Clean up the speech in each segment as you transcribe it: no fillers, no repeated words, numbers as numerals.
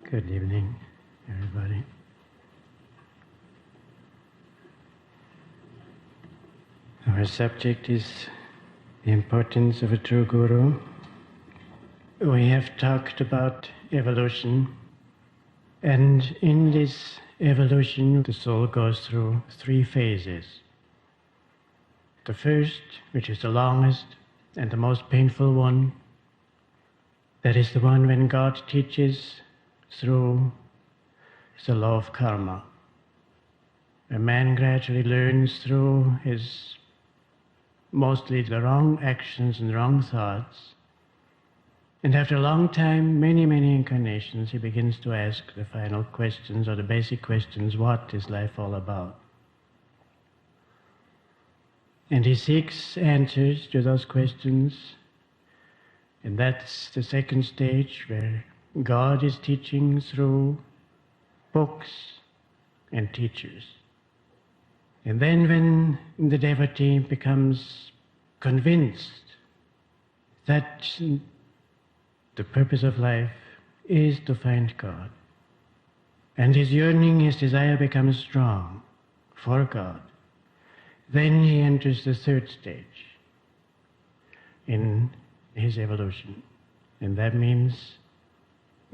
Good evening, everybody. Our subject is the importance of a true guru. We have talked about evolution, and in this evolution, the soul goes through 3 phases. The first, which is the longest and the most painful one, that is the one when God teaches through the law of karma. A man gradually learns through his mostly the wrong actions and wrong thoughts, and after a long time, many incarnations, he begins to ask the final questions or the basic questions: what is life all about? And he seeks answers to those questions, and that's the second stage, where God is teaching through books and teachers. And then when the devotee becomes convinced that the purpose of life is to find God, and his yearning, his desire becomes strong for God, then he enters the third stage in his evolution. And that means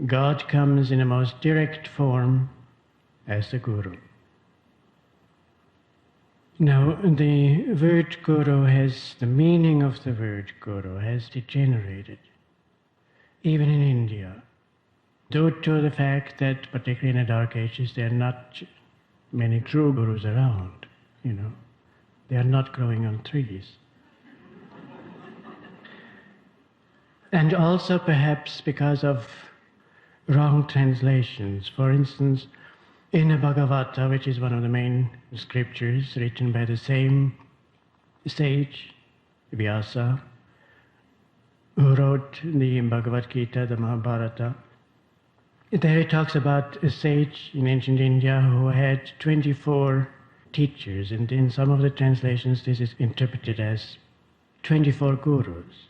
God comes in a most direct form as the Guru. Now, the word Guru has, the meaning of the word Guru has degenerated, even in India, due to the fact that, particularly in the Dark Ages, there are not many true Gurus around, They are not growing on trees. And also perhaps because of wrong translations. For instance, in the Bhagavata, which is one of the main scriptures written by the same sage, Vyasa, who wrote the Bhagavad Gita, the Mahabharata, there he talks about a sage in ancient India who had 24 teachers, and in some of the translations this is interpreted as 24 gurus.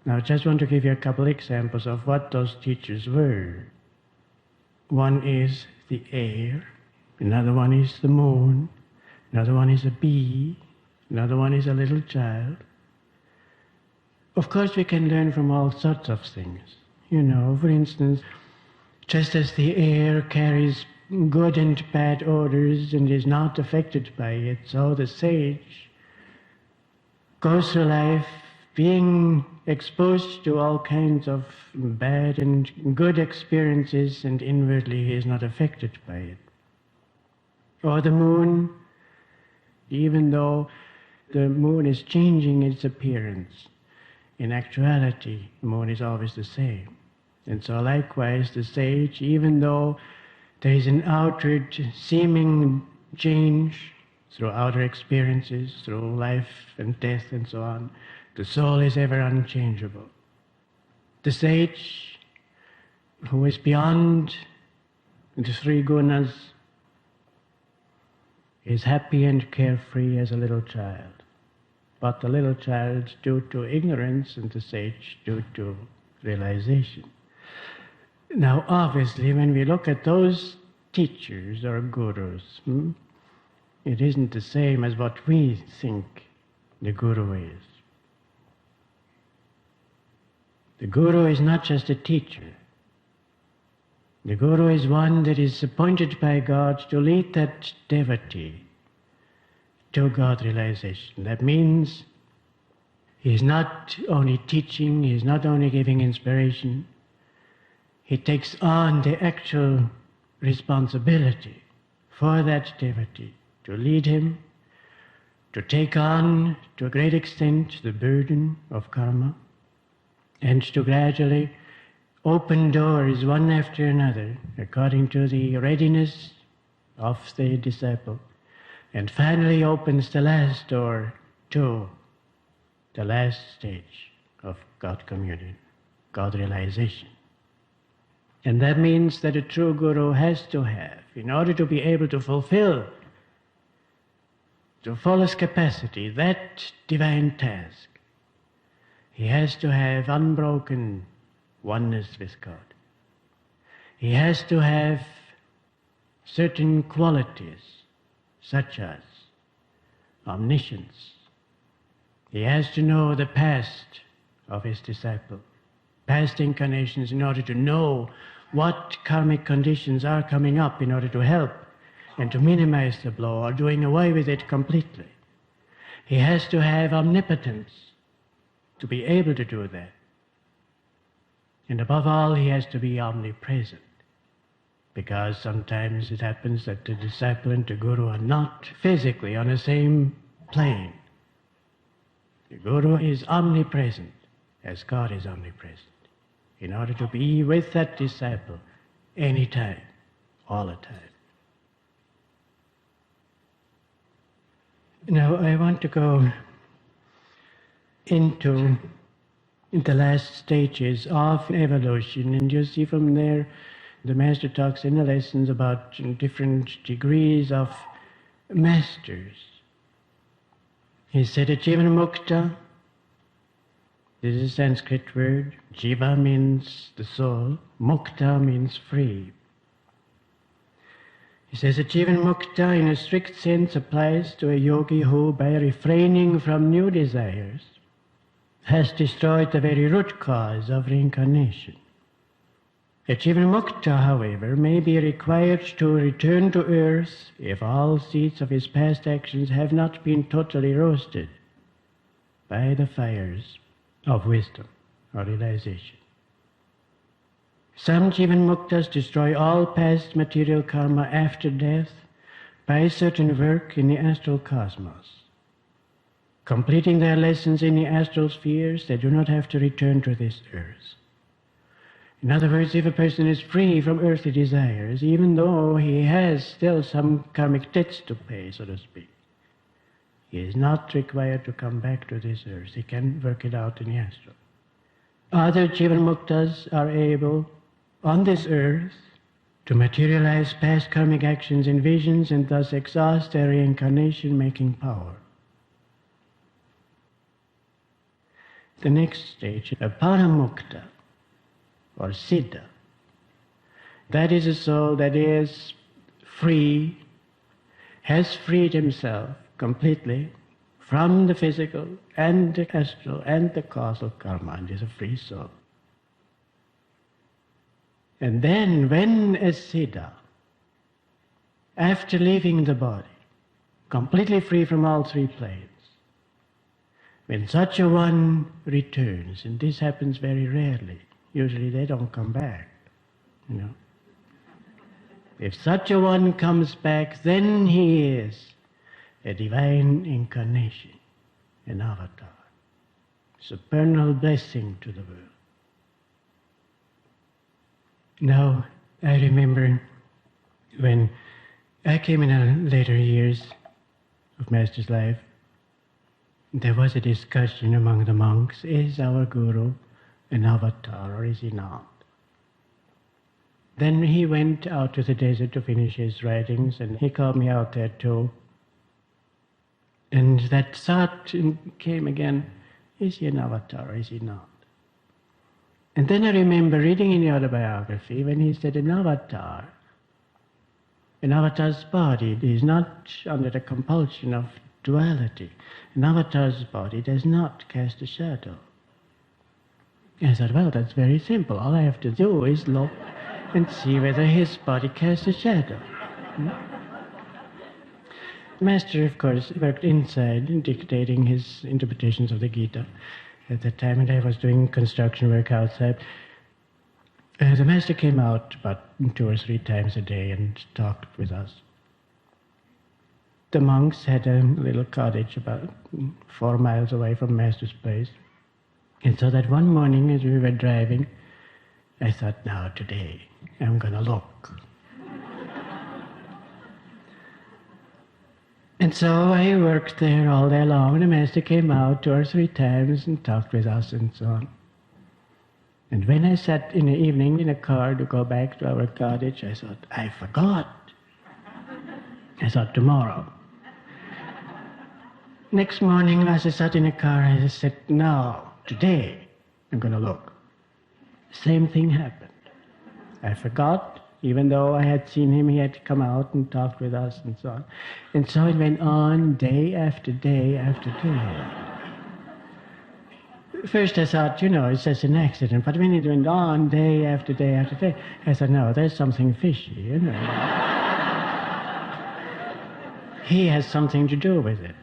Now I just want to give you a couple examples of what those teachers were. One is the air, another one is the moon, another one is a bee, another one is a little child. Of course we can learn from all sorts of things. For instance, just as the air carries good and bad odors and is not affected by it, so the sage goes through life being exposed to all kinds of bad and good experiences, and inwardly he is not affected by it. Or the moon, even though the moon is changing its appearance, in actuality the moon is always the same. And so likewise the sage, even though there is an outward seeming change through outer experiences, through life and death and so on, the soul is ever unchangeable. The sage, who is beyond the 3 gunas, is happy and carefree as a little child. But the little child due to ignorance, and the sage due to realization. Now obviously when we look at those teachers or gurus, it isn't the same as what we think the guru is. The guru is not just a teacher. The guru is one that is appointed by God to lead that devotee to God realization. That means he is not only teaching, he is not only giving inspiration, he takes on the actual responsibility for that devotee to lead him, to take on, to a great extent, the burden of karma, and to gradually open doors one after another according to the readiness of the disciple, and finally opens the last door to the last stage of God communion, God realization. And that means that a true guru has to have, in order to be able to fulfill to fullest capacity that divine task, he has to have unbroken oneness with God. he has to have certain qualities, such as omniscience. He has to know the past of his disciple, past incarnations, in order to know what karmic conditions are coming up in order to help and to minimize the blow or doing away with it completely. He has to have omnipotence to be able to do that. And above all, he has to be omnipresent, because sometimes it happens that the disciple and the guru are not physically on the same plane. The guru is omnipresent, as God is omnipresent, in order to be with that disciple anytime, all the time. Now I want to go into the last stages of evolution, and you see from there the Master talks in the lessons about different degrees of masters. He said that Jivan Mukta, this is a Sanskrit word. Jiva means the soul, Mukta means free. He says that Jivan Mukta in a strict sense applies to a yogi who, by refraining from new desires, has destroyed the very root cause of reincarnation. A Jivan Mukta, however, may be required to return to earth if all seeds of his past actions have not been totally roasted by the fires of wisdom or realization. Some Jivan Muktas destroy all past material karma after death by certain work in the astral cosmos. Completing their lessons in the astral spheres, they do not have to return to this earth. In other words, if a person is free from earthly desires, even though he has still some karmic debts to pay, so to speak, he is not required to come back to this earth. He can work it out in the astral. Other Jivan Muktas are able, on this earth, to materialize past karmic actions in visions and thus exhaust their reincarnation-making power. The next stage, a Paramukta, or Siddha. That is a soul that is free, has freed himself completely from the physical and the astral and the causal karma, and is a free soul. And then when a Siddha, after leaving the body, completely free from all three planes, when such a one returns, and this happens very rarely, usually they don't come back, you know. If such a one comes back, then he is a divine incarnation, an avatar, supernal blessing to the world. Now, I remember when I came in the later years of Master's life, there was a discussion among the monks, is our Guru an avatar or is he not? Then he went out to the desert to finish his writings, and he called me out there too. And that thought came again, is he an avatar or is he not? And then I remember reading in the autobiography when he said an avatar's body is not under the compulsion of duality. An avatar's body does not cast a shadow. I thought, well, that's very simple. All I have to do is look and see whether his body casts a shadow. Master, of course, worked inside, dictating his interpretations of the Gita at the time, and I was doing construction work outside. The Master came out about 2 or 3 times a day and talked with us. The monks had a little cottage about 4 miles away from Master's place. And so that one morning as we were driving, I thought, now today I'm going to look. And so I worked there all day long, and the Master came out 2 or 3 times and talked with us and so on. And when I sat in the evening in a car to go back to our cottage, I thought, I forgot. I thought, tomorrow. Next morning, as I sat in a car, I said, no, today I'm going to look. Same thing happened. I forgot. Even though I had seen him, he had come out and talked with us and so on. And so it went on day after day after day. First I thought, it's just an accident. But when it went on day after day after day, I thought, no, there's something fishy, He has something to do with it.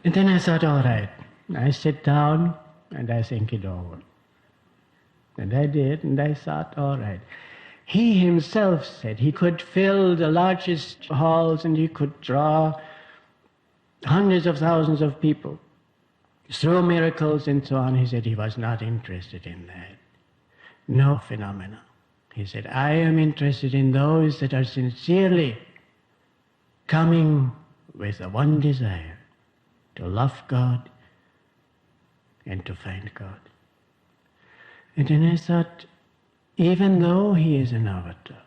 And then I thought, all right, I sit down and I think it over. And I did, and I thought, all right. He himself said he could fill the largest halls and he could draw hundreds of thousands of people through miracles and so on. He said he was not interested in that. No phenomena. He said, I am interested in those that are sincerely coming with the one desire, to love God and to find God. And then I thought, even though he is an avatar,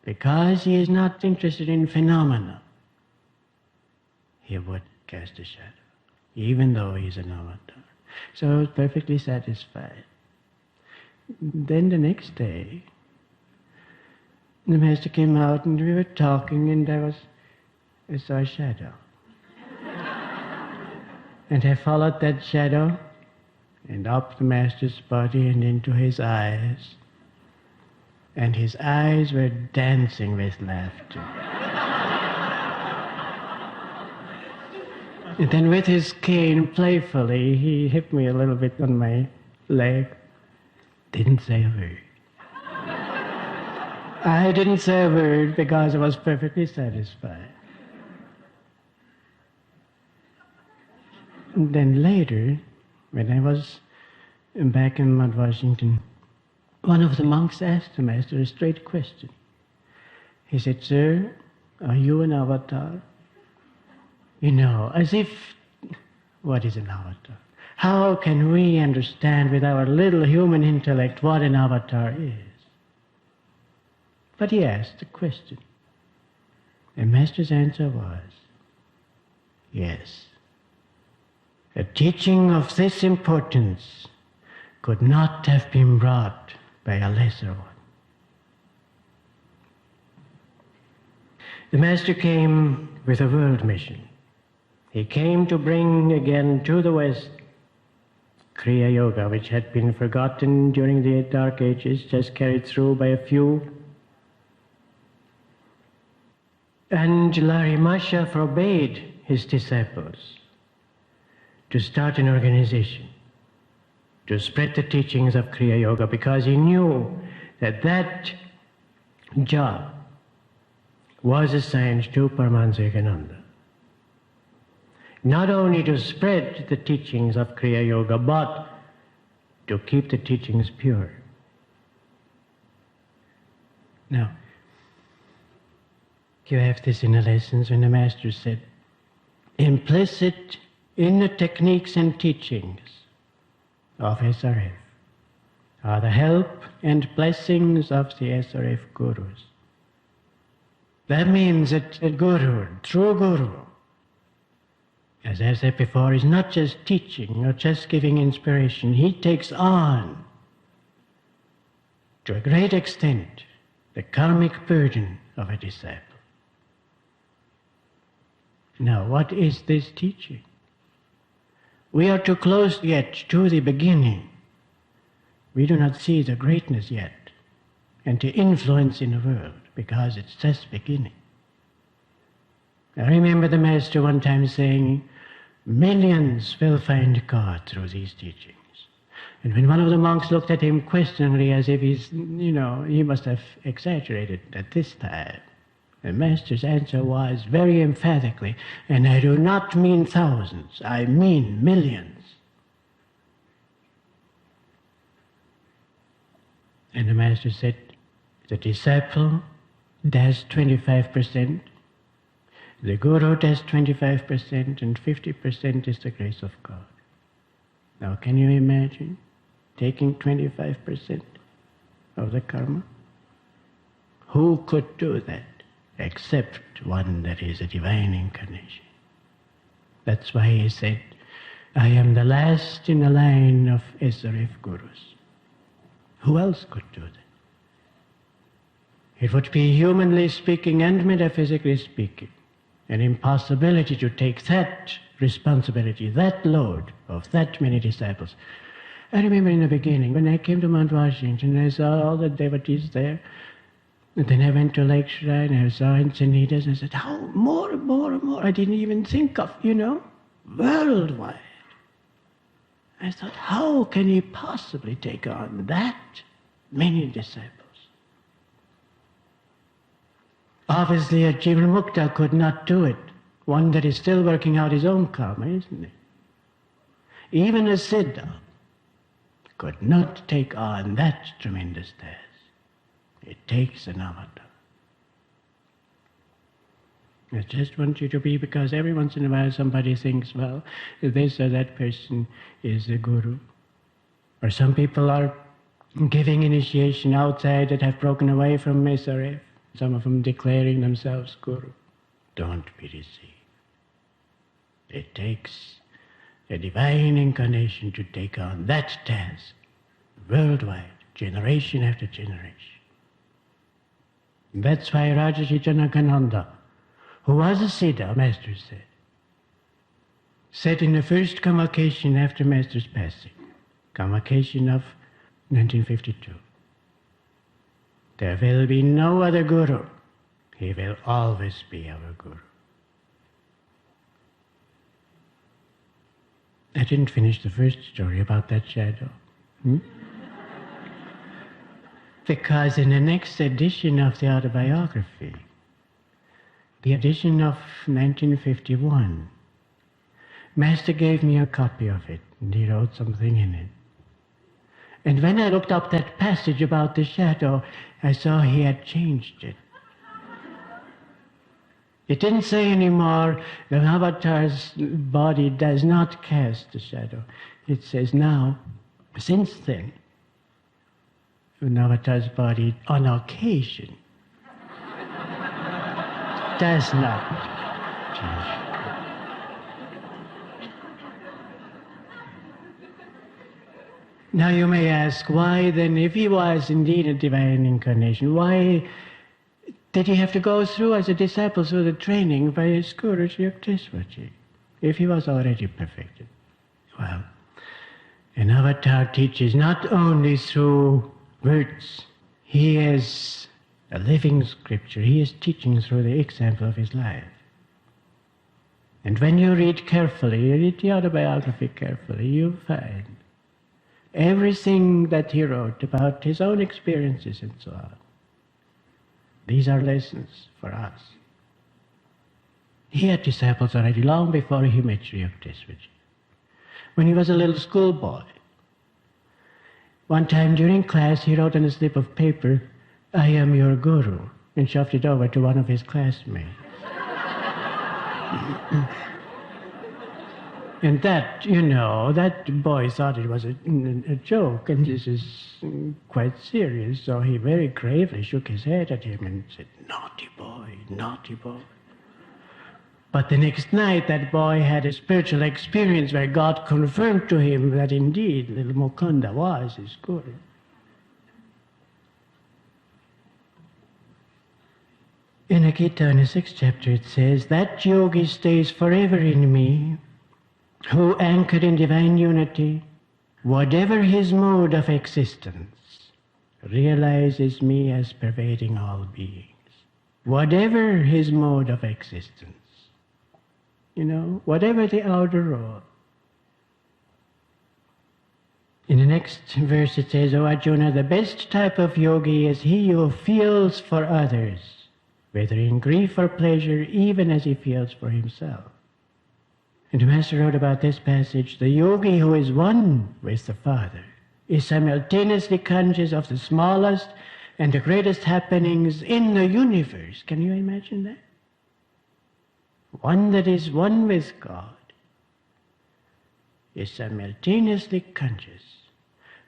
because he is not interested in phenomena, he would cast a shadow, even though he is an avatar. So I was perfectly satisfied. Then the next day, the Master came out and we were talking, and I saw a shadow. And I followed that shadow and up the Master's body and into his eyes. And his eyes were dancing with laughter. And then with his cane, playfully, he hit me a little bit on my leg. Didn't say a word. I didn't say a word because I was perfectly satisfied. And then later, when I was back in Mount Washington, one of the monks asked the Master a straight question. He said, Sir, are you an avatar? As if, what is an avatar? How can we understand with our little human intellect what an avatar is? But he asked the question. The Master's answer was, yes. A teaching of this importance could not have been brought by a lesser one. The Master came with a world mission. He came to bring again to the West Kriya Yoga, which had been forgotten during the Dark Ages, just carried through by a few. And Larry Masha forbade his disciples to start an organization to spread the teachings of Kriya Yoga, because he knew that that job was assigned to Paramahansa Yogananda. Not only to spread the teachings of Kriya Yoga, but to keep the teachings pure. Now, you have this in the lessons when the Master said, implicit in the techniques and teachings of SRF are the help and blessings of the SRF gurus. That means that a guru, true guru, as I said before, is not just teaching or just giving inspiration. He takes on, to a great extent, the karmic burden of a disciple. Now, what is this teaching? We are too close yet to the beginning. We do not see the greatness yet and the influence in the world, because it's just beginning. I remember the Master one time saying, millions will find God through these teachings. And when one of the monks looked at him questioningly as if he must have exaggerated at this time, the Master's answer was very emphatically, and I do not mean thousands, I mean millions. And the Master said, the disciple does 25%, the Guru does 25%, and 50% is the grace of God. Now can you imagine taking 25% of the karma? Who could do that except one that is a divine incarnation? That's why he said, I am the last in the line of SRF Gurus, Who else could do that? It would be, humanly speaking and metaphysically speaking, an impossibility to take that responsibility, that load of that many disciples. I remember in the beginning, when I came to Mount Washington, I saw all the devotees there. And then I went to Lake Shrine, I saw Encinitas, and I said, how more and more and more. I didn't even think of, worldwide. I thought, how can he possibly take on that many disciples? Obviously, a Jivan Mukta could not do it. One that is still working out his own karma, isn't it? Even a Siddha could not take on that tremendous task. It takes an avatar. I just want you to be, because every once in a while somebody thinks, well, this or that person is a guru. Or some people are giving initiation outside that have broken away from SRF. Some of them declaring themselves guru. Don't be deceived. It takes a divine incarnation to take on that task worldwide, generation after generation. That's why Rajarshi Janakananda, who was a Siddha, Master said in the first convocation after Master's passing, convocation of 1952, there will be no other Guru. He will always be our Guru. I didn't finish the first story about that shadow. Because in the next edition of the autobiography, the edition of 1951, Master gave me a copy of it, and he wrote something in it. And when I looked up that passage about the shadow, I saw he had changed it. It didn't say anymore, the avatar's body does not cast the shadow. It says now, since then, an avatar's body, on occasion, does not change. Now you may ask, why then, if he was indeed a divine incarnation, why did he have to go through as a disciple through the training by his guru, Sri Yukteswarji, if he was already perfected? Well, an avatar teaches not only through words. He is a living scripture. He is teaching through the example of his life. And when you read carefully, you read the autobiography carefully, you find everything that he wrote about his own experiences and so on. These are lessons for us. He had disciples already long before he met Sri Yukteswarji. When he was a little schoolboy, one time during class, he wrote on a slip of paper, "I am your guru," and shoved it over to one of his classmates. And that, that boy thought it was a joke, and this is quite serious. So he very gravely shook his head at him and said, "Naughty boy, naughty boy." But the next night, that boy had a spiritual experience where God confirmed to him that indeed little Mukunda was his guru. In the Gita, in the 6th chapter, it says, "That yogi stays forever in me, who, anchored in divine unity, whatever his mode of existence, realizes me as pervading all beings." Whatever his mode of existence. Whatever the outer role. In the next verse it says, "O Arjuna, the best type of yogi is he who feels for others, whether in grief or pleasure, even as he feels for himself." And the Master wrote about this passage, "The yogi who is one with the Father is simultaneously conscious of the smallest and the greatest happenings in the universe." Can you imagine that? One that is one with God is simultaneously conscious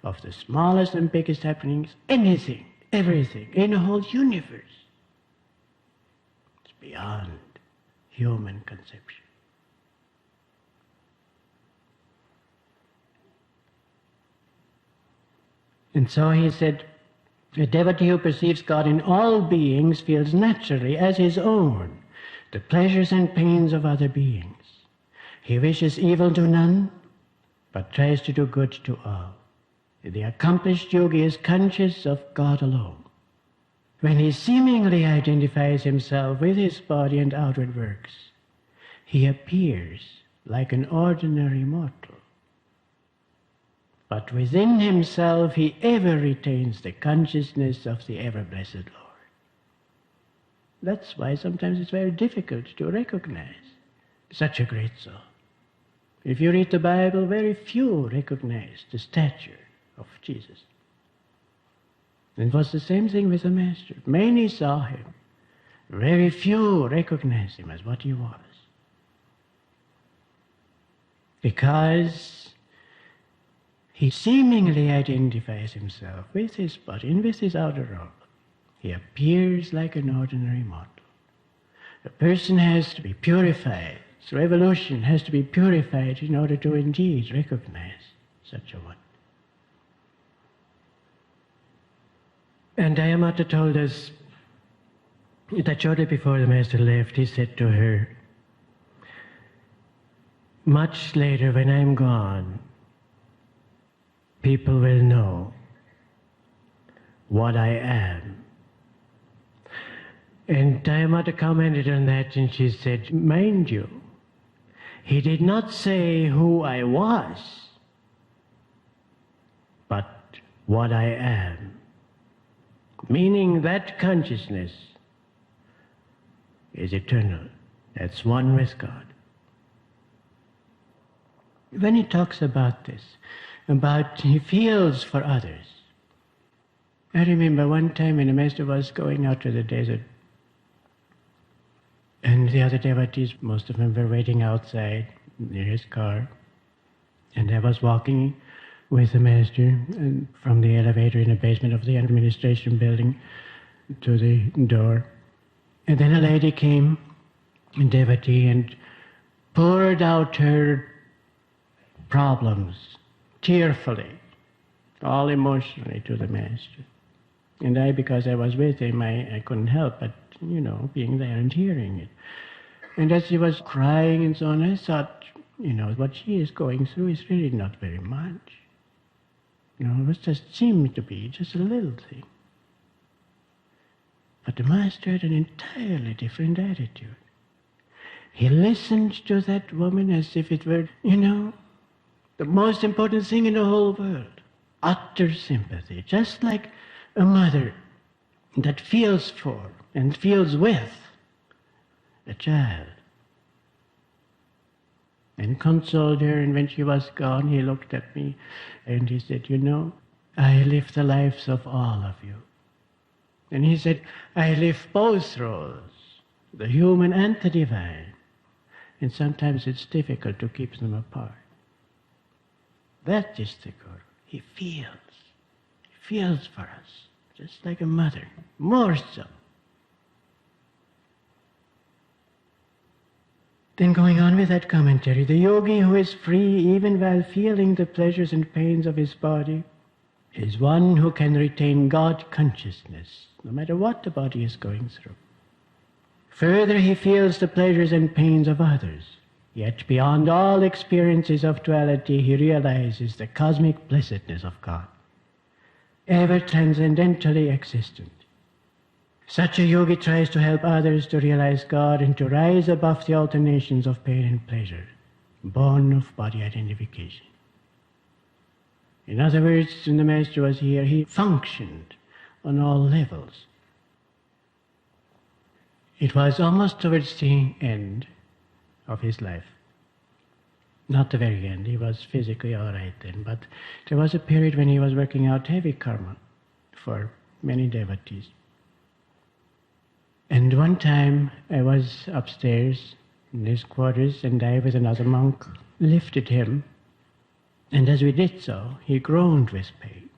of the smallest and biggest happenings, anything, everything, in the whole universe. It's beyond human conception. And so he said, a devotee who perceives God in all beings feels naturally as his own the pleasures and pains of other beings. He wishes evil to none, but tries to do good to all. The accomplished yogi is conscious of God alone. When he seemingly identifies himself with his body and outward works, he appears like an ordinary mortal. But within himself he ever retains the consciousness of the ever-blessed Lord. That's why sometimes it's very difficult to recognize such a great soul. If you read the Bible, very few recognize the stature of Jesus. And it was the same thing with the Master. Many saw him. Very few recognized him as what he was. Because he seemingly identifies himself with his body and with his outer robe. He appears like an ordinary mortal. A person has to be purified. So evolution has to be purified in order to indeed recognize such a one. And Dayamata told us that shortly before the Master left, he said to her, much later when I'm gone, people will know what I am. And Dayamata commented on that and she said, mind you, he did not say who I was, but what I am. Meaning that consciousness is eternal. That's one with God. When he talks about this, about he feels for others. I remember one time when the Master was going out to the desert, and the other devotees, most of them were waiting outside near his car, and I was walking with the Master and from the elevator in the basement of the administration building to the door. And then a lady came, a devotee, and poured out her problems tearfully, all emotionally to the Master. And I, because I was with him, I couldn't help but, being there and hearing it. And as she was crying and so on, I thought, what she is going through is really not very much. It was just seemed to be just a little thing. But the Master had an entirely different attitude. He listened to that woman as if it were, the most important thing in the whole world. Utter sympathy, just like a mother that feels for and feels with a child. And consoled her, and when she was gone, he looked at me and he said, I live the lives of all of you. And he said, I live both roles, the human and the divine. And sometimes it's difficult to keep them apart. That is the Guru. He feels for us, just like a mother, more so. Then going on with that commentary, the yogi who is free even while feeling the pleasures and pains of his body is one who can retain God consciousness, no matter what the body is going through. Further, he feels the pleasures and pains of others, yet beyond all experiences of duality, he realizes the cosmic blessedness of God, ever transcendentally existent. Such a yogi tries to help others to realize God and to rise above the alternations of pain and pleasure, born of body identification. In other words, when the Master was here, he functioned on all levels. It was almost towards the end of his life. Not the very end, he was physically all right then, but there was a period when he was working out heavy karma for many devotees. And one time I was upstairs in his quarters, and I, with another monk, lifted him. And as we did so, he groaned with pain.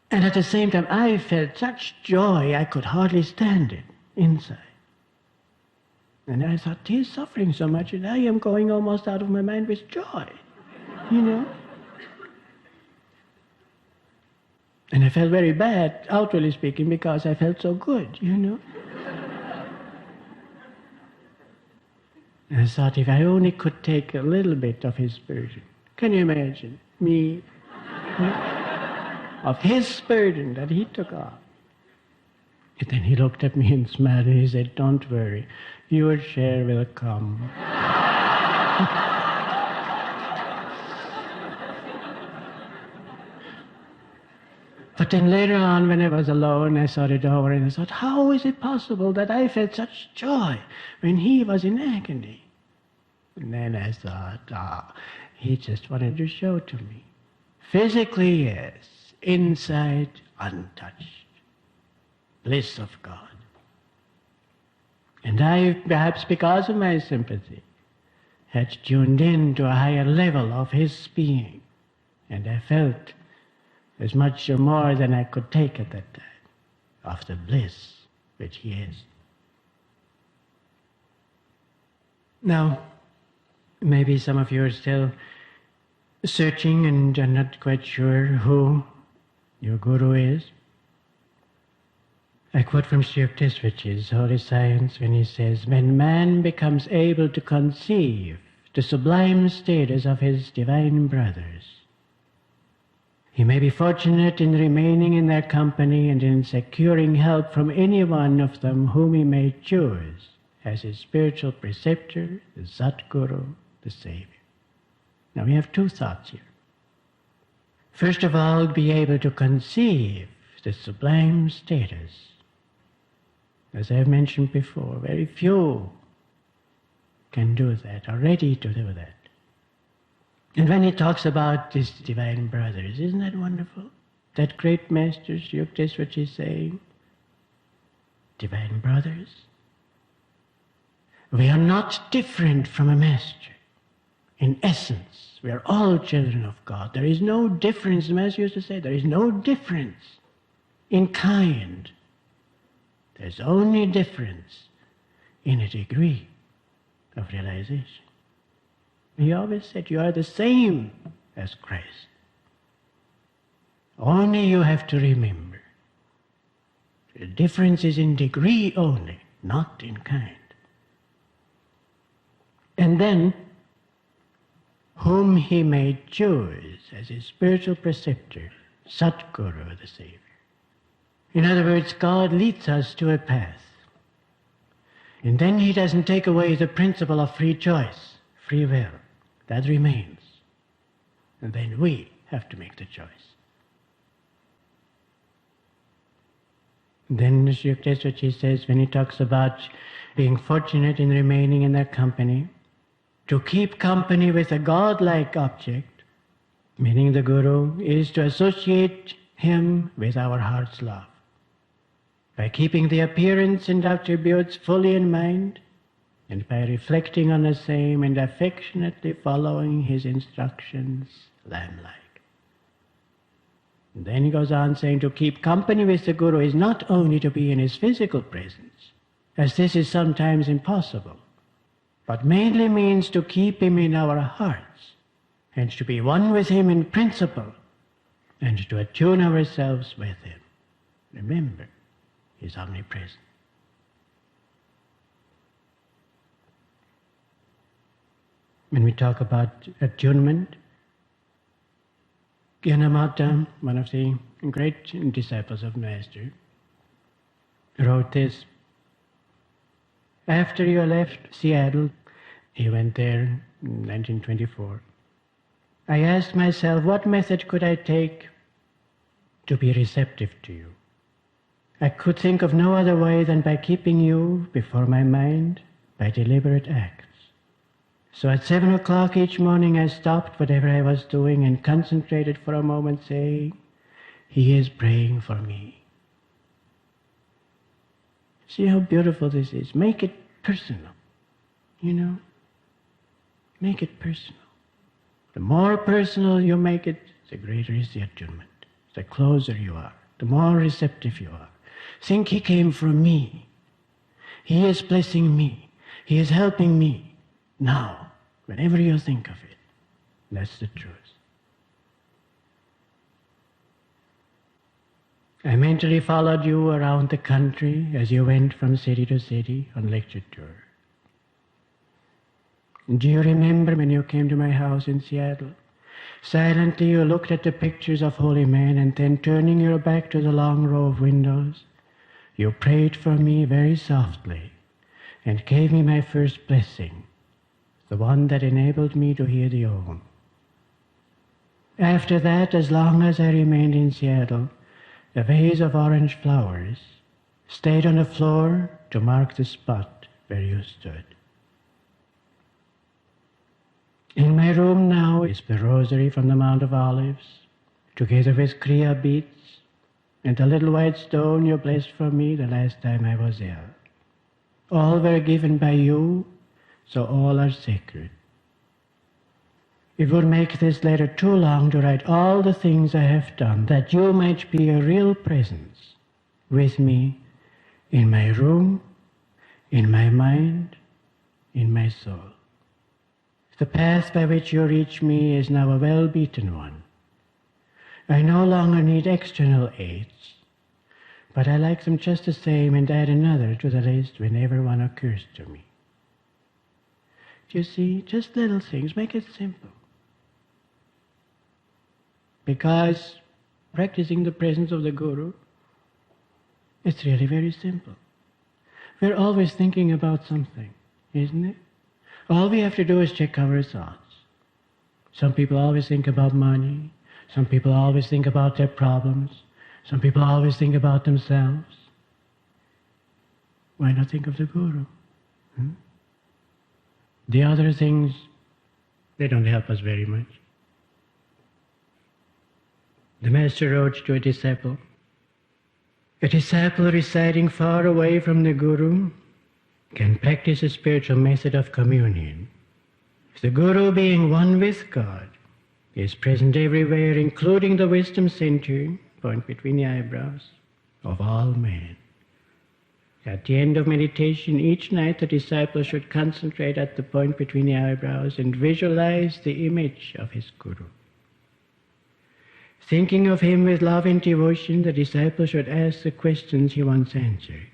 And at the same time, I felt such joy I could hardly stand it inside. And I thought, he's suffering so much, and I am going almost out of my mind with joy, And I felt very bad, outwardly speaking, because I felt so good, you know. And I thought, if I only could take a little bit of his burden. Can you imagine me? Of his burden that he took on. And then he looked at me and smiled and he said, don't worry, your share will come. But then later on, when I was alone, I saw it over and I thought, how is it possible that I felt such joy when he was in agony? And then I thought, he just wanted to show to me. Physically, yes. Inside, untouched. Bliss of God. And I, perhaps because of my sympathy, had tuned in to a higher level of his being. And I felt as much or more than I could take at that time of the bliss which he is. Now, maybe some of you are still searching and are not quite sure who your guru is. I quote from Shakespeare, which is Holy Science, when he says, when man becomes able to conceive the sublime status of his divine brothers, he may be fortunate in remaining in their company and in securing help from any one of them whom he may choose as his spiritual preceptor, the Satguru, the Savior. Now we have two thoughts here. First of all, be able to conceive the sublime status. As I have mentioned before, very few can do that, are ready to do that. And when he talks about these divine brothers, isn't that wonderful? That great master, that's what he's saying. Divine brothers. We are not different from a master. In essence, we are all children of God. There is no difference, the master used to say, there is no difference in kind. There's only difference in a degree of realization. He always said, you are the same as Christ. Only you have to remember, the difference is in degree only, not in kind. And then, whom he may choose as his spiritual preceptor, Satguru, the Savior. In other words, God leads us to a path. And then he doesn't take away the principle of free choice, free will. That remains. And then we have to make the choice. Then that's what he says when he talks about being fortunate in remaining in their company. To keep company with a godlike object, meaning the Guru, is to associate him with our heart's love. By keeping the appearance and attributes fully in mind, and by reflecting on the same and affectionately following his instructions, lamb-like. And then he goes on saying to keep company with the Guru is not only to be in his physical presence, as this is sometimes impossible, but mainly means to keep him in our hearts, and to be one with him in principle, and to attune ourselves with him. Remember, he is omnipresent. When we talk about attunement, Yonamata, one of the great disciples of Master, wrote this. After you left Seattle, he went there in 1924, I asked myself, what method could I take to be receptive to you? I could think of no other way than by keeping you before my mind by deliberate acts. So at 7 o'clock each morning I stopped whatever I was doing and concentrated for a moment, saying, he is praying for me. See how beautiful this is. Make it personal, you know. Make it personal. The more personal you make it, the greater is the attunement. The closer you are, the more receptive you are. Think he came from me. He is blessing me. He is helping me. Now, whenever you think of it, that's the truth. I mentally followed you around the country as you went from city to city on lecture tour. Do you remember when you came to my house in Seattle? Silently you looked at the pictures of holy men, and then turning your back to the long row of windows, you prayed for me very softly and gave me my first blessing, the one that enabled me to hear the Om. After that, as long as I remained in Seattle, a vase of orange flowers stayed on the floor to mark the spot where you stood. In my room now is the rosary from the Mount of Olives, together with Kriya beads and the little white stone you blessed for me the last time I was ill. All were given by you, so all are sacred. It would make this letter too long to write all the things I have done, that you might be a real presence with me in my room, in my mind, in my soul. The path by which you reach me is now a well-beaten one. I no longer need external aids, but I like them just the same and add another to the list whenever one occurs to me. You see, just little things, make it simple. Because practicing the presence of the Guru, it's really very simple. We're always thinking about something, isn't it? All we have to do is check our thoughts. Some people always think about money. Some people always think about their problems. Some people always think about themselves. Why not think of the Guru? The other things, they don't help us very much. The Master wrote to a disciple residing far away from the Guru can practice a spiritual method of communion. If the Guru, being one with God, is present everywhere, including the wisdom center, point between the eyebrows, of all men. At the end of meditation, each night the disciple should concentrate at the point between the eyebrows and visualize the image of his Guru. Thinking of him with love and devotion, the disciple should ask the questions he wants answered.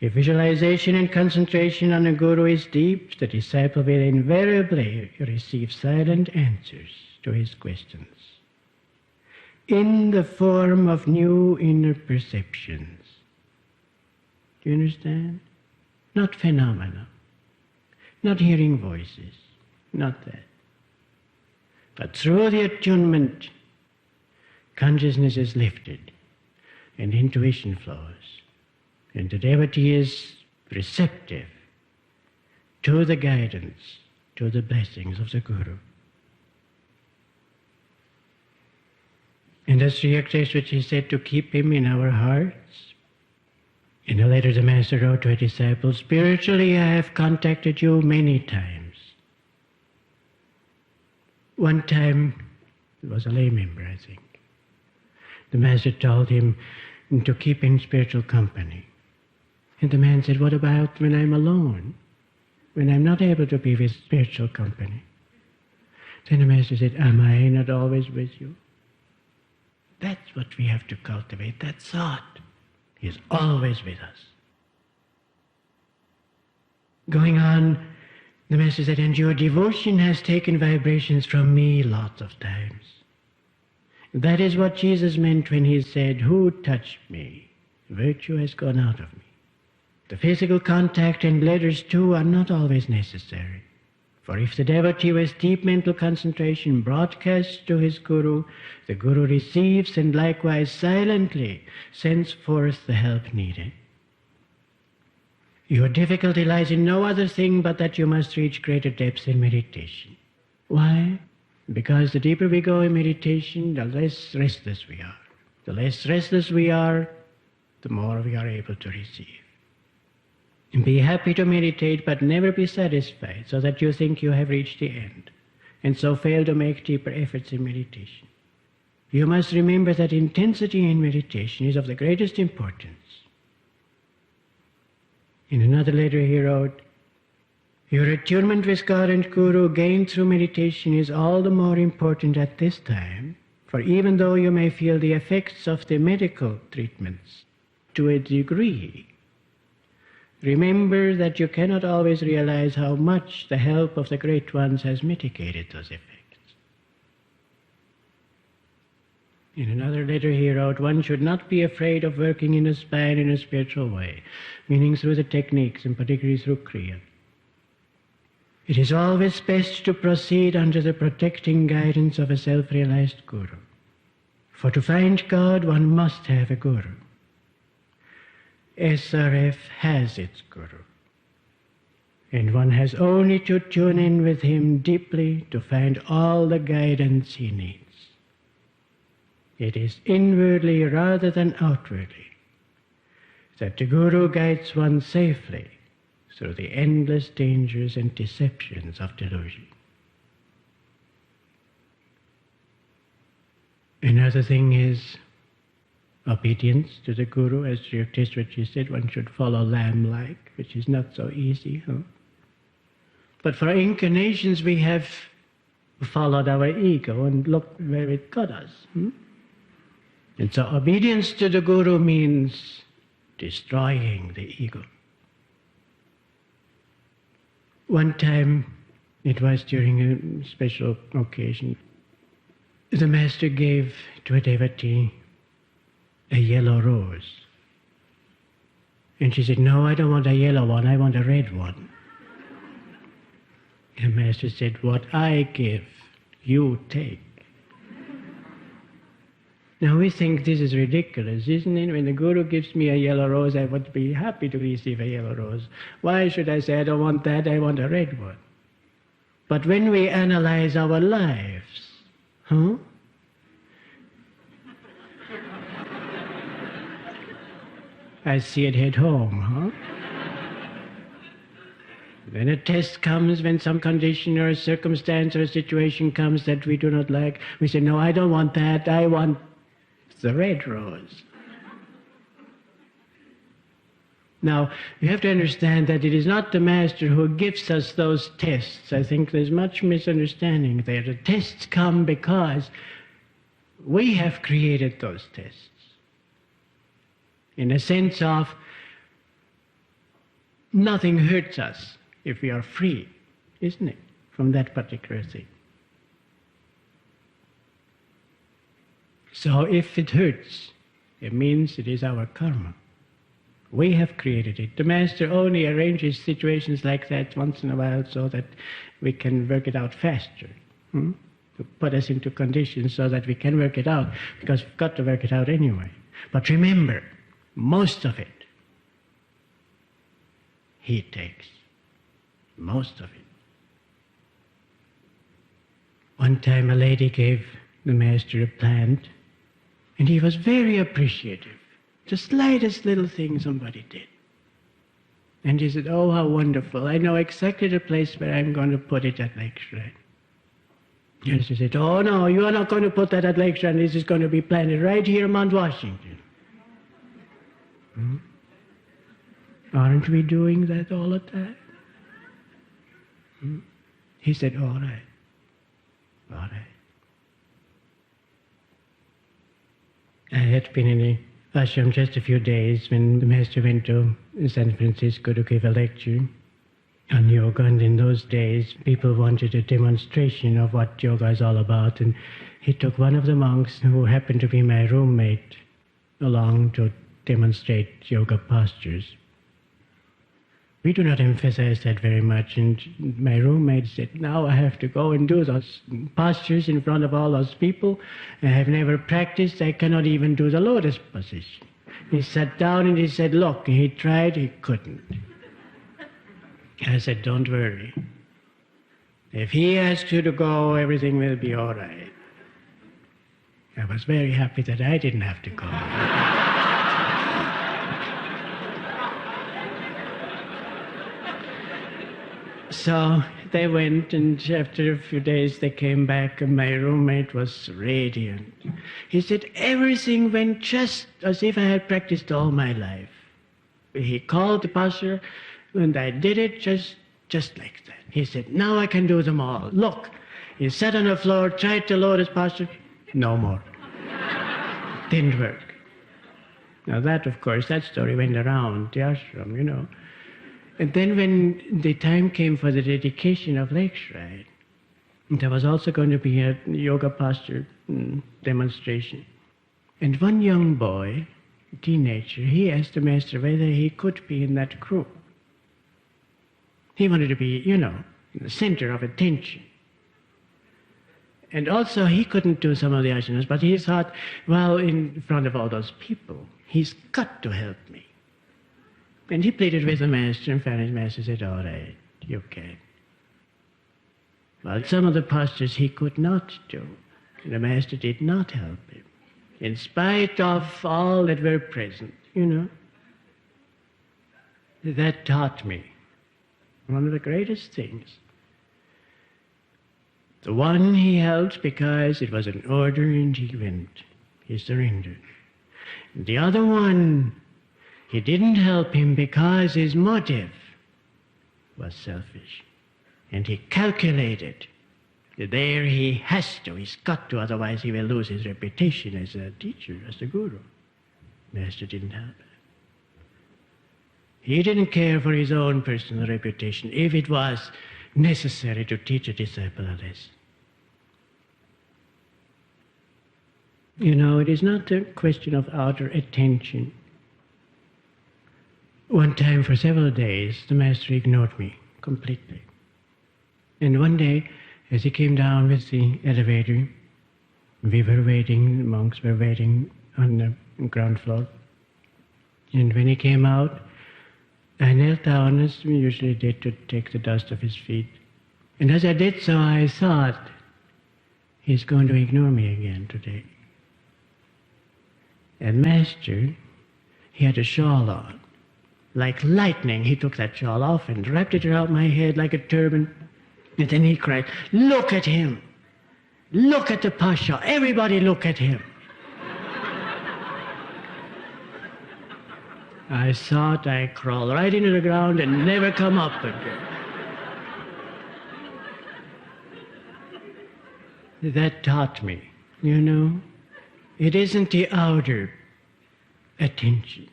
If visualization and concentration on a Guru is deep, the disciple will invariably receive silent answers to his questions in the form of new inner perceptions. Do you understand? Not phenomena, not hearing voices, not that. But through the attunement, consciousness is lifted and intuition flows, and the devotee is receptive to the guidance, to the blessings of the Guru. And that's the exercise which is said to keep him in our hearts. In a letter the Master wrote to a disciple, spiritually I have contacted you many times. One time, it was a lay member, I think. The Master told him to keep in spiritual company. And the man said, what about when I'm alone? When I'm not able to be with spiritual company? Then the Master said, am I not always with you? That's what we have to cultivate, that thought. He is always with us. Going on, the Master said, and your devotion has taken vibrations from me lots of times. That is what Jesus meant when he said, who touched me? Virtue has gone out of me. The physical contact and letters too are not always necessary. For if the devotee with deep mental concentration broadcasts to his Guru, the Guru receives and likewise silently sends forth the help needed. Your difficulty lies in no other thing but that you must reach greater depths in meditation. Why? Because the deeper we go in meditation, the less restless we are. The less restless we are, the more we are able to receive. And be happy to meditate, but never be satisfied, so that you think you have reached the end, and so fail to make deeper efforts in meditation. You must remember that intensity in meditation is of the greatest importance. In another letter he wrote, your attunement with God and Guru gained through meditation is all the more important at this time, For even though you may feel the effects of the medical treatments to a degree, remember that you cannot always realize how much the help of the great ones has mitigated those effects. In another letter he wrote, one should not be afraid of working in a spine in a spiritual way, meaning through the techniques and particularly through Kriya. It is always best to proceed under the protecting guidance of a self-realized guru. For to find God, one must have a guru. SRF has its guru, and one has only to tune in with him deeply to find all the guidance he needs. It is inwardly rather than outwardly that the guru guides one safely through the endless dangers and deceptions of delusion. Another thing is obedience to the guru, as Sri said, one should follow lamb-like, which is not so easy. But for incarnations we have followed our ego and look where it got us. And so obedience to the guru means destroying the ego. One time, it was during a special occasion, the master gave to a devotee a yellow rose. And she said, no, I don't want a yellow one, I want a red one. The master said, what I give, you take. Now we think this is ridiculous, isn't it? When the guru gives me a yellow rose, I would be happy to receive a yellow rose. Why should I say, I don't want that, I want a red one? But when we analyze our lives, I see it hit home, When a test comes, when some condition or a circumstance or a situation comes that we do not like, we say, no, I don't want that, I want the red rose. Now, you have to understand that it is not the master who gives us those tests. I think there's much misunderstanding there. The tests come because we have created those tests. In a sense of nothing hurts us if we are free, isn't it, from that particular thing. So if it hurts, it means it is our karma. We have created it. The master only arranges situations like that once in a while so that we can work it out faster. To put us into conditions so that we can work it out, because we've got to work it out anyway. But remember, most of it, he takes. Most of it. One time a lady gave the master a plant, and he was very appreciative. The slightest little thing somebody did. And he said, oh, how wonderful. I know exactly the place where I'm going to put it at Lake Shrine. And she said, oh, no, you are not going to put that at Lake Shrine. This is going to be planted right here in Mount Washington. Aren't we doing that all the time? He said, all right. All right. I had been in a ashram just a few days when the master went to San Francisco to give a lecture on yoga, and in those days people wanted a demonstration of what yoga is all about, and he took one of the monks who happened to be my roommate along to demonstrate yoga postures. We do not emphasize that very much, and my roommate said, now I have to go and do those postures in front of all those people. I have never practiced, I cannot even do the lotus position. He sat down and he said, look, he tried, he couldn't. I said, don't worry. If he asks you to go, everything will be all right. I was very happy that I didn't have to go. So they went, and after a few days they came back, and my roommate was radiant. He said, everything went just as if I had practiced all my life. He called the posture, and I did it just like that. He said, now I can do them all. Look, he sat on the floor, tried the lotus posture, No more. Didn't work. Now that, of course, that story went around the ashram, you know. And then when the time came for the dedication of Lakeside, there was also going to be a yoga posture demonstration. And one young boy, a teenager, he asked the master whether he could be in that crew. He wanted to be, you know, in the center of attention. And also he couldn't do some of the asanas, but he thought, well, in front of all those people, he's got to help me. And he pleaded with the master, and finally the master said, all right, you can. Well, some of the postures he could not do. The master did not help him, in spite of all that were present, you know. That taught me one of the greatest things. The one he helped because it was an order and he went. He surrendered. The other one, he didn't help him because his motive was selfish. And he calculated that there he has to, he's got to, otherwise he will lose his reputation as a teacher, as a guru. Master didn't help him. He didn't care for his own personal reputation if it was necessary to teach a disciple a lesson. You know, it is not a question of outer attention. One time for several days, the master ignored me completely. And one day, as he came down with the elevator, we were waiting, the monks were waiting on the ground floor. And when he came out, I knelt down, as we usually did, to take the dust off his feet. And as I did so, I thought, he's going to ignore me again today. And Master, he had a shawl on. Like lightning, he took that shawl off and wrapped it around my head like a turban. And then he cried, look at him. Look at the Pasha. Everybody look at him. I thought I'd crawl right into the ground and never come up again. That taught me, you know, it isn't the outer attention,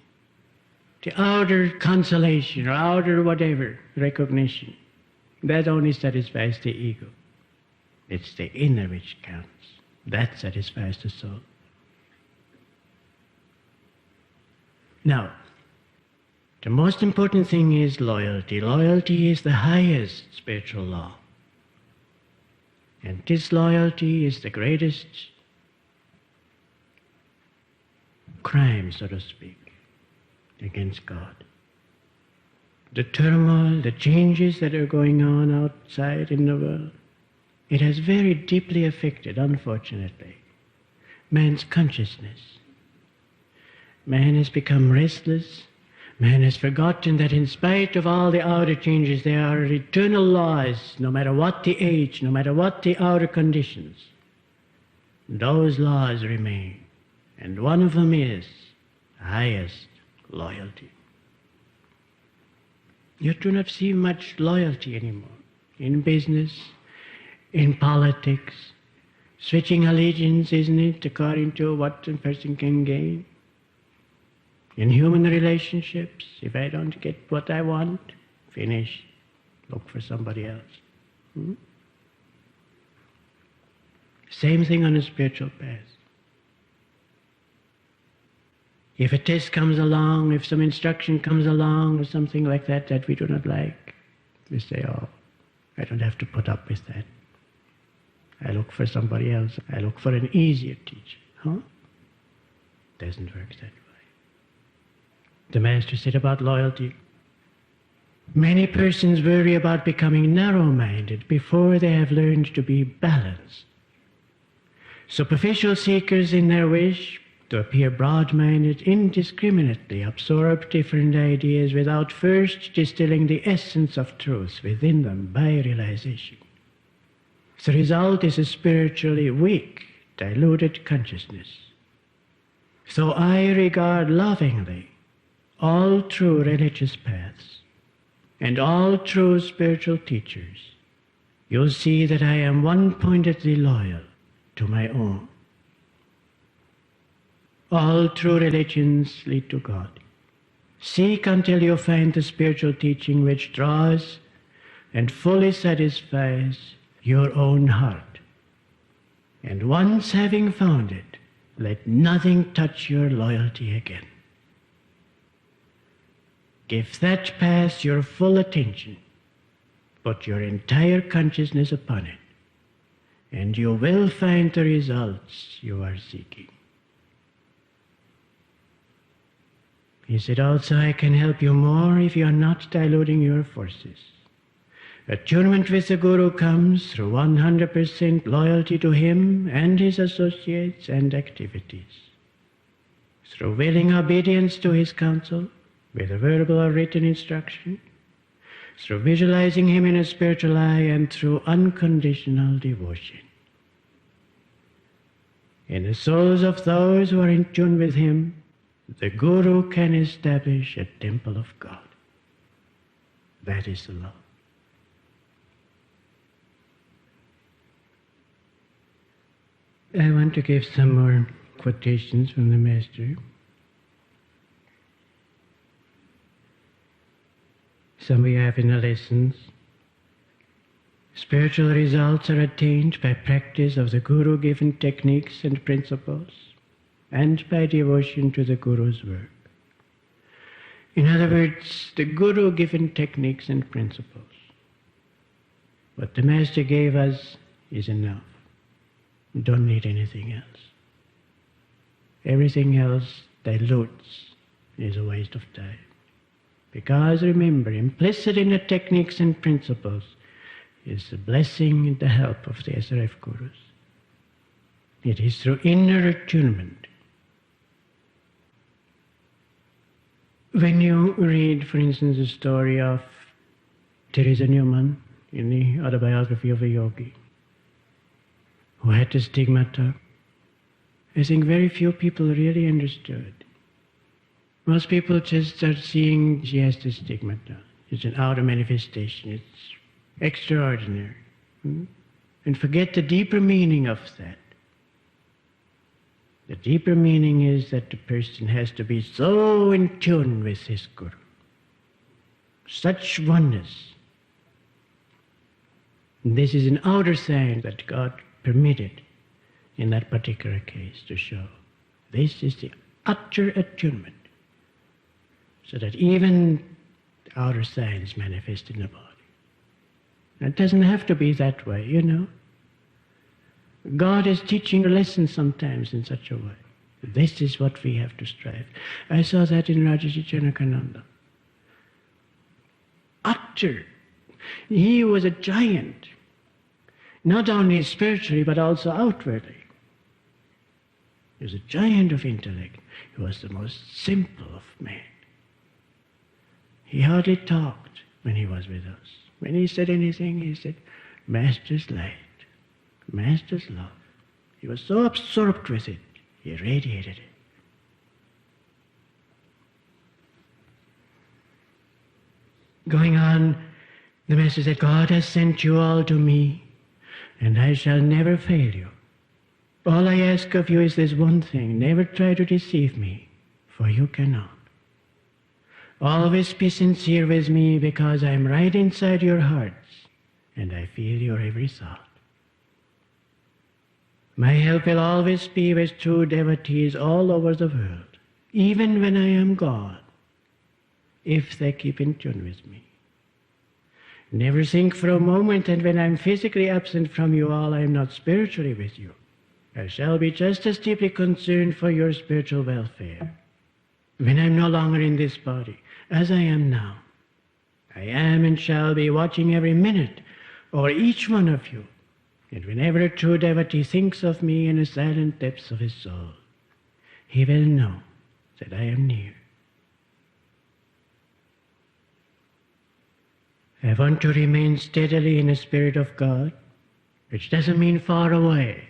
the outer consolation or outer whatever recognition. That only satisfies the ego. It's the inner which counts. That satisfies the soul. Now, the most important thing is loyalty. Loyalty is the highest spiritual law. And disloyalty is the greatest crime, so to speak, against God. The turmoil, the changes that are going on outside in the world, it has very deeply affected, unfortunately, man's consciousness. Man has become restless. Man has forgotten that in spite of all the outer changes, there are eternal laws, no matter what the age, no matter what the outer conditions. Those laws remain. And one of them is highest loyalty. You do not see much loyalty anymore in business, in politics, switching allegiance, isn't it, according to what a person can gain. In human relationships, if I don't get what I want, finish, look for somebody else. Same thing on a spiritual path. If a test comes along, if some instruction comes along or something like that that we do not like, we say, oh, I don't have to put up with that. I look for somebody else. I look for an easier teacher. Huh? Doesn't work that way. The Master said about loyalty, many persons worry about becoming narrow-minded before they have learned to be balanced. Superficial seekers in their wish to appear broad-minded indiscriminately absorb different ideas without first distilling the essence of truth within them by realization. The result is a spiritually weak, diluted consciousness. So I regard lovingly all true religious paths and all true spiritual teachers. You'll see that I am one-pointedly loyal to my own. All true religions lead to God. Seek until you find the spiritual teaching which draws and fully satisfies your own heart. And once having found it, let nothing touch your loyalty again. Give that path your full attention, put your entire consciousness upon it, and you will find the results you are seeking. He said also, I can help you more if you are not diluting your forces. Attunement with the Guru comes through 100% loyalty to him and his associates and activities. Through willing obedience to his counsel, whether verbal or written instruction, through visualizing him in a spiritual eye, and through unconditional devotion. In the souls of those who are in tune with him, the Guru can establish a temple of God. That is the law. I want to give some more quotations from the Master. Some we have in the lessons. Spiritual results are attained by practice of the Guru-given techniques and principles, and by devotion to the Guru's work. In other words, the Guru-given techniques and principles. What the Master gave us is enough. We don't need anything else. Everything else dilutes, is a waste of time. Because remember, implicit in the techniques and principles is the blessing and the help of the SRF Gurus. It is through inner attunement. When you read, for instance, the story of Teresa Newman in the autobiography of a yogi who had the stigmata, I think very few people really understood. Most people just start seeing she has the stigmata. It's an outer manifestation. It's extraordinary. And forget the deeper meaning of that. The deeper meaning is that the person has to be so in tune with his Guru. Such oneness. And this is an outer sign that God permitted in that particular case to show. This is the utter attunement. So that even the outer signs manifest in the body. It doesn't have to be that way, you know. God is teaching a lesson sometimes in such a way. This is what we have to strive. I saw that in Rajarshi Janakananda. Utter. He was a giant. Not only spiritually, but also outwardly. He was a giant of intellect. He was the most simple of men. He hardly talked when he was with us. When he said anything, he said, Master's light, Master's love. He was so absorbed with it, he radiated it. Going on, the Master said, God has sent you all to me, and I shall never fail you. All I ask of you is this one thing, never try to deceive me, for you cannot. Always be sincere with me, because I am right inside your hearts, and I feel your every thought. My help will always be with true devotees all over the world, even when I am gone, if they keep in tune with me. Never think for a moment that when I am physically absent from you all, I am not spiritually with you. I shall be just as deeply concerned for your spiritual welfare. When I am no longer in this body, as I am now, I am and shall be watching every minute over each one of you. And whenever a true devotee thinks of me in the silent depths of his soul, he will know that I am near. I want to remain steadily in the Spirit of God, which doesn't mean far away.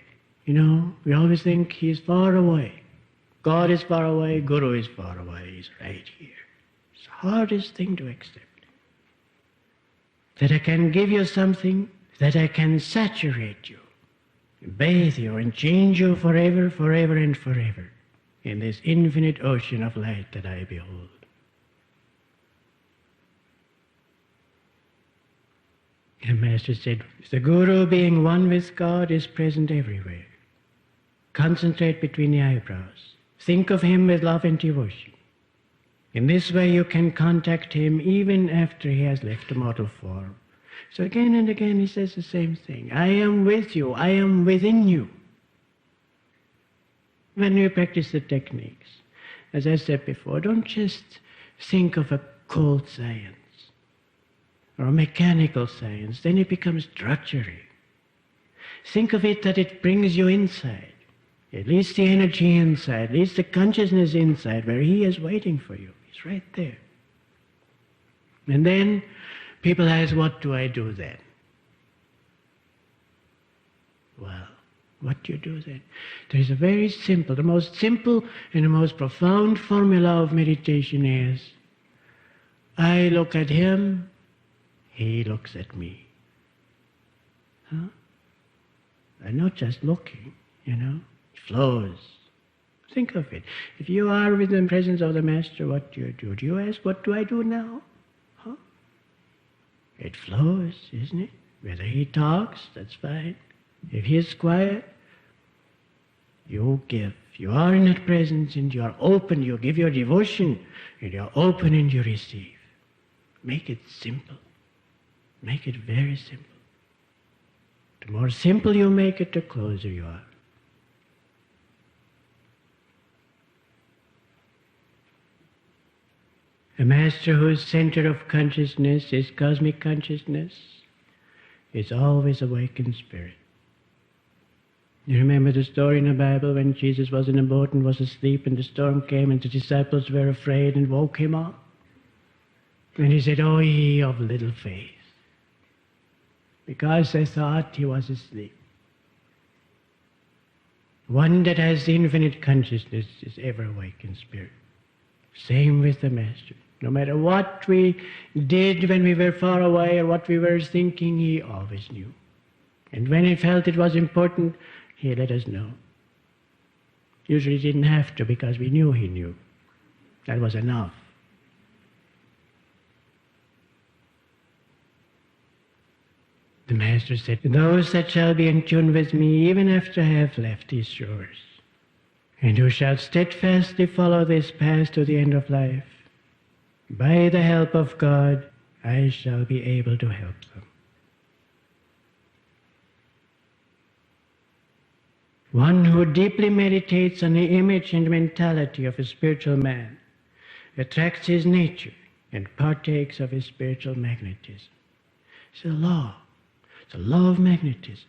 You know, we always think he's far away. God is far away, Guru is far away, he's right here. It's the hardest thing to accept. That I can give you something, that I can saturate you, bathe you and change you forever, forever and forever in this infinite ocean of light that I behold. The Master said, the Guru, being one with God, is present everywhere. Concentrate between the eyebrows. Think of him with love and devotion. In this way you can contact him even after he has left the mortal form. So again and again he says the same thing. I am with you. I am within you. When you practice the techniques, as I said before, don't just think of a cold science or a mechanical science. Then it becomes drudgery. Think of it that it brings you inside. It leads the energy inside, leads the consciousness inside where he is waiting for you. He's right there. And then people ask, what do I do then? Well, what do you do then? There is a very simple, the most simple and the most profound formula of meditation is, I look at him, he looks at me. Huh? I'm not just looking, it flows. Think of it. If you are within the presence of the Master, what do you do? Do you ask, what do I do now? Huh? It flows, isn't it? Whether he talks, that's fine. If he is quiet, you give. You are in that presence and you are open. You give your devotion and you are open and you receive. Make it simple. Make it very simple. The more simple you make it, the closer you are. A master whose center of consciousness is cosmic consciousness is always awakened spirit. You remember the story in the Bible when Jesus was in a boat and was asleep and the storm came and the disciples were afraid and woke him up? And he said, "O ye of little faith," because they thought he was asleep. One that has infinite consciousness is ever awakened spirit. Same with the Master. No matter what we did when we were far away or what we were thinking, he always knew. And when he felt it was important, he let us know. Usually he didn't have to because we knew he knew. That was enough. The Master said, "Those that shall be in tune with me even after I have left these shores, and who shall steadfastly follow this path to the end of life, by the help of God, I shall be able to help them." One who deeply meditates on the image and mentality of a spiritual man attracts his nature and partakes of his spiritual magnetism. It's a law. It's a law of magnetism.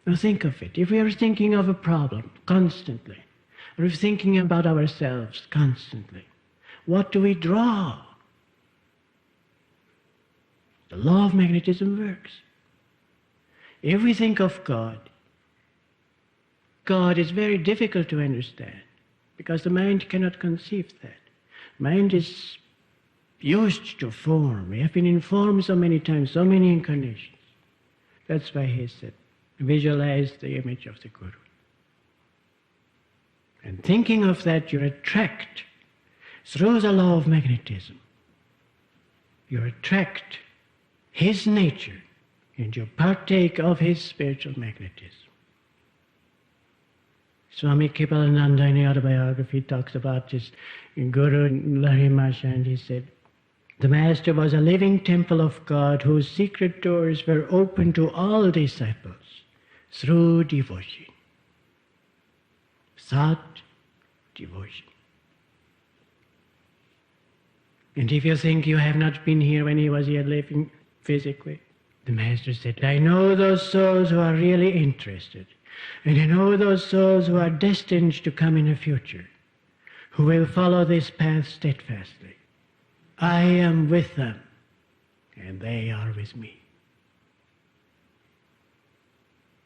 Now think of it. If we are thinking of a problem constantly, or if thinking about ourselves constantly, what do we draw? The law of magnetism works. If we think of God, God is very difficult to understand because the mind cannot conceive that. Mind is used to form. We have been in form so many times, so many incarnations. That's why he said, visualize the image of the Guru. And thinking of that, you attract, through the law of magnetism, you attract his nature and you partake of his spiritual magnetism. Swami Kripalananda in the autobiography talks about this Guru Larimasha, and he said, the Master was a living temple of God whose secret doors were open to all disciples through devotion. Thought, devotion. And if you think you have not been here when he was here living physically, the Master said, I know those souls who are really interested, and I know those souls who are destined to come in the future, who will follow this path steadfastly. I am with them, and they are with me.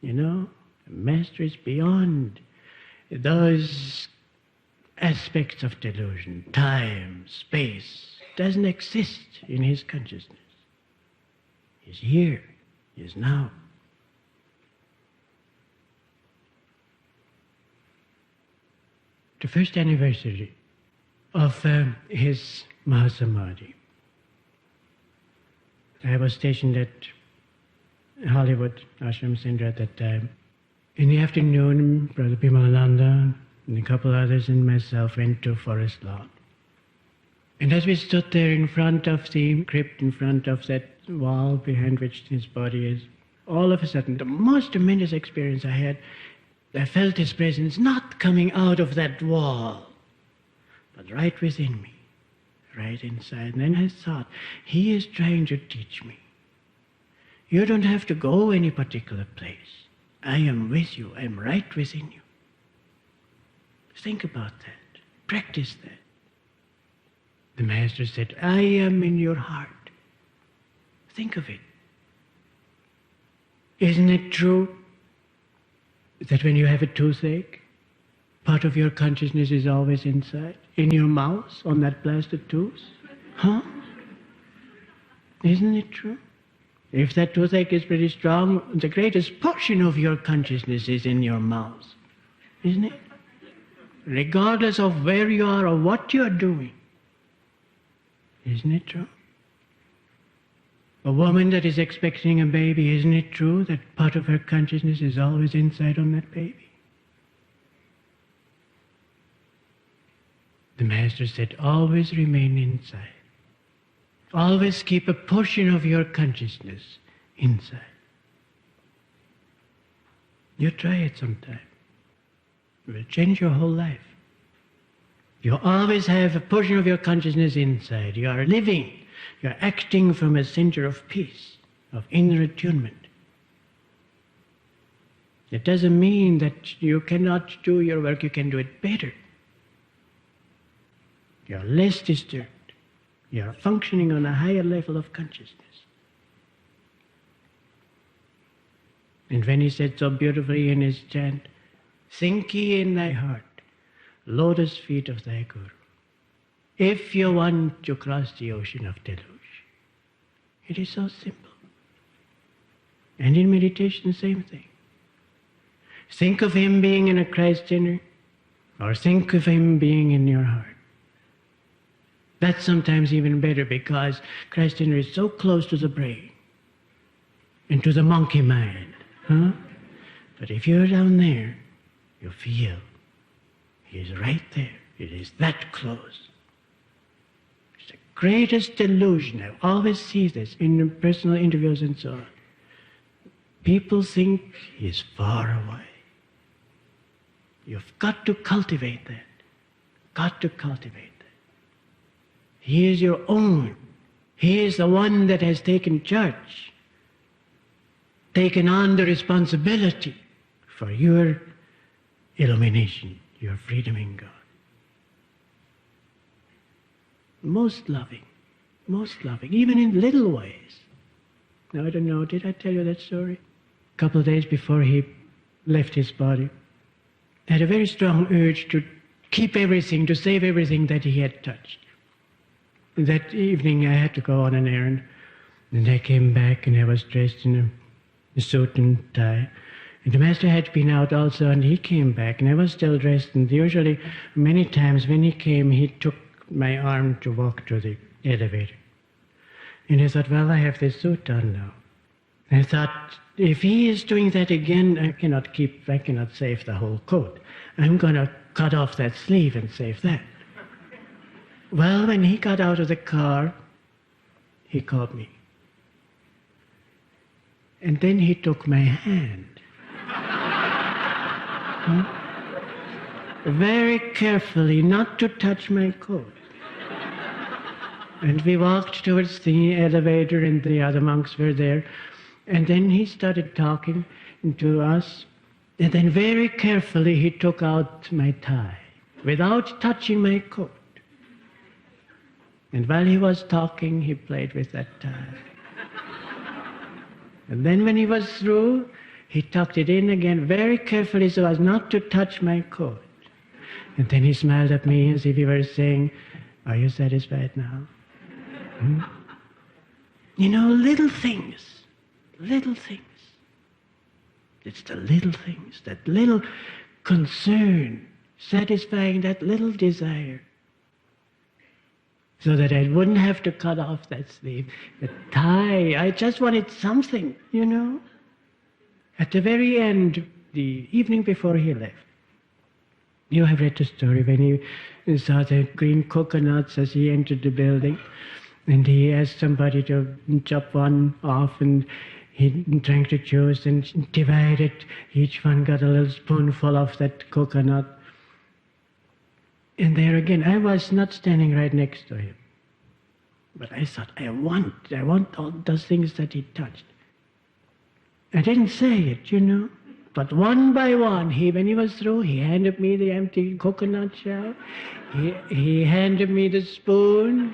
You know, the Master is beyond those aspects of delusion. Time, space, doesn't exist in his consciousness. He's here, he is now. the first anniversary of his Mahasamadhi. I was stationed at Hollywood Ashram Center at that time. In the afternoon, Brother Bimalananda and a couple others and myself went to Forest Lawn. And as we stood there in front of the crypt, in front of that wall behind which his body is, all of a sudden, the most tremendous experience I had, I felt his presence not coming out of that wall, but right within me, right inside. And then I thought, he is trying to teach me. You don't have to go any particular place. I am with you. I am right within you. Think about that. Practice that. The Master said, I am in your heart. Think of it. Isn't it true that when you have a toothache, part of your consciousness is always inside, in your mouth, on that blasted tooth? Huh? Isn't it true? If that toothache is pretty strong, the greatest portion of your consciousness is in your mouth. Isn't it? Regardless of where you are or what you are doing. Isn't it true? A woman that is expecting a baby, isn't it true that part of her consciousness is always inside on that baby? The Master said, always remain inside. Always keep a portion of your consciousness inside. You try it sometime. It will change your whole life. You always have a portion of your consciousness inside. You are living. You are acting from a center of peace, of inner attunement. It doesn't mean that you cannot do your work, you can do it better. You are less disturbed. You are functioning on a higher level of consciousness. And when he said so beautifully in his chant, think ye in thy heart, lotus feet of thy Guru, if you want to cross the ocean of deluge. It is so simple. And in meditation, the same thing. Think of him being in a Christ dinner, or think of him being in your heart. That's sometimes even better because Christ dinner is so close to the brain and to the monkey mind. Huh? But if you're down there, you feel he is right there. It is that close. It's the greatest delusion. I always see this in personal interviews and so on. People think he is far away. You've got to cultivate that. Got to cultivate that. He is your own. He is the one that has taken charge, taken on the responsibility for your illumination, your freedom in God. Most loving, even in little ways. Now, I don't know, did I tell you that story? A couple of days before he left his body, I had a very strong urge to keep everything, to save everything that he had touched. That evening I had to go on an errand, and I came back and I was dressed in a suit and tie. And the Master had been out also, and he came back, and I was still dressed, and usually, many times when he came, he took my arm to walk to the elevator. And I thought, well, I have this suit on now. And I thought, if he is doing that again, I cannot save the whole coat. I'm going to cut off that sleeve and save that. Well, when he got out of the car, he called me. And then he took my hand. Very carefully, not to touch my coat. And we walked towards the elevator, and the other monks were there. And then he started talking to us. And then very carefully he took out my tie, without touching my coat. And while he was talking, he played with that tie. And then when he was through, he tucked it in again very carefully so as not to touch my coat. And then he smiled at me as if he were saying, are you satisfied now? You know, little things. It's the little things, that little concern satisfying that little desire, so that I wouldn't have to cut off that sleeve, the tie. I just wanted something, you know. At the very end, the evening before he left, you have read the story when he saw the green coconuts as he entered the building, and he asked somebody to chop one off, and he drank the juice and divided. Each one got a little spoonful of that coconut. And there again, I was not standing right next to him, but I thought, I want all those things that he touched. I didn't say it, you know, but one by one, when he was through, he handed me the empty coconut shell. He handed me the spoon.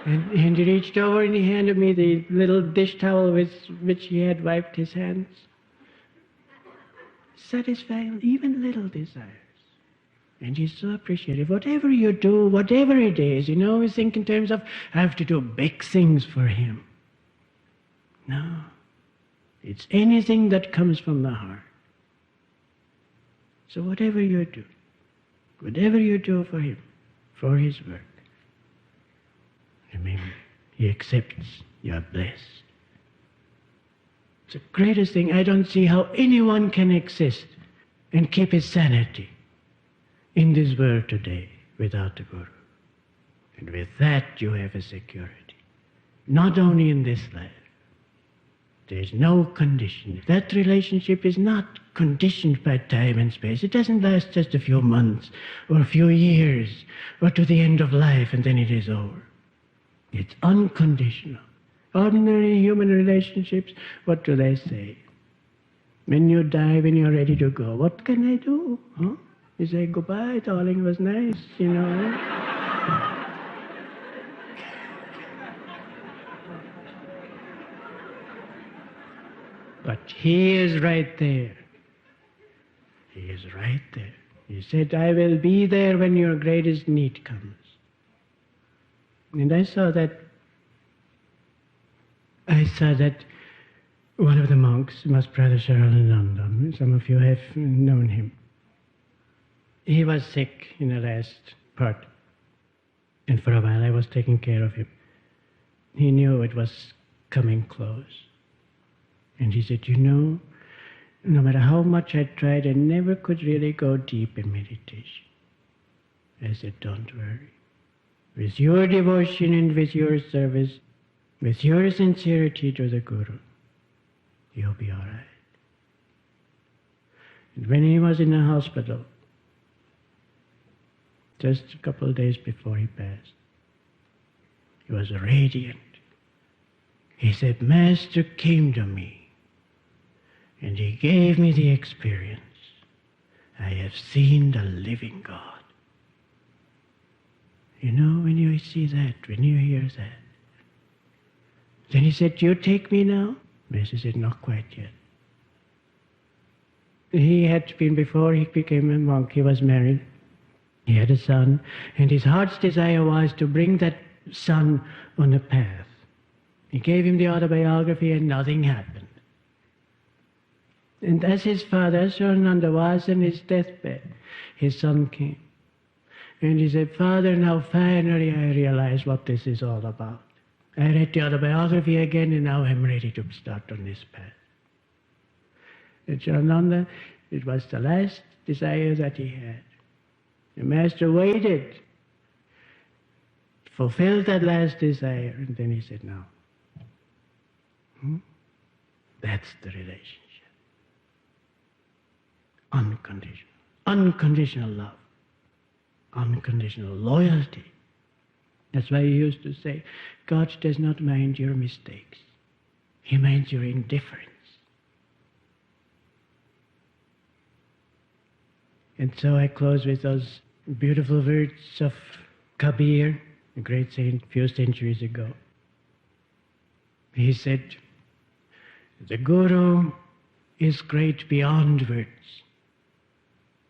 And he reached over and he handed me the little dish towel with which he had wiped his hands. Satisfying even little desires. And he's so appreciative. Whatever you do, whatever it is, you know, we think in terms of, I have to do big things for him. No. It's anything that comes from the heart. So whatever you do for him, for his work, remember, he accepts, you are blessed. It's the greatest thing. I don't see how anyone can exist and keep his sanity in this world today without the Guru. And with that you have a security. Not only in this life. There is no condition. That relationship is not conditioned by time and space. It doesn't last just a few months or a few years or to the end of life and then it is over. It's unconditional. Ordinary human relationships, what do they say? When you die, when you're ready to go, what can I do? Huh? You say, goodbye, darling, it was nice, you know. But he is right there. He is right there. He said, I will be there when your greatest need comes. And I saw that one of the monks was Brother Sharananda. Some of you have known him. He was sick in the last part. And for a while I was taking care of him. He knew it was coming close. And he said, you know, no matter how much I tried, I never could really go deep in meditation. I said, don't worry. With your devotion and with your service, with your sincerity to the Guru, you'll be all right. And when he was in the hospital, just a couple of days before he passed, he was radiant. He said, Master came to me and he gave me the experience. I have seen the living God. You know, when you see that, when you hear that. Then he said, do you take me now? Master said, not quite yet. He had been, before he became a monk, he was married. He had a son, and his heart's desire was to bring that son on the path. He gave him the autobiography and nothing happened. And as his father, as Yoganananda was on his deathbed, his son came. And he said, Father, now finally I realize what this is all about. I read the autobiography again and now I'm ready to start on this path. And Yogananda, it was the last desire that he had. The Master waited, fulfilled that last desire, and then he said, no. That's the relationship. Unconditional. Unconditional love. Unconditional loyalty. That's why he used to say, God does not mind your mistakes. He minds your indifference. And so I close with those beautiful words of Kabir, a great saint a few centuries ago. He said, the Guru is great beyond words,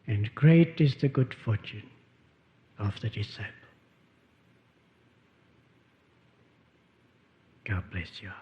and great is the good fortune of the disciple. God bless you all.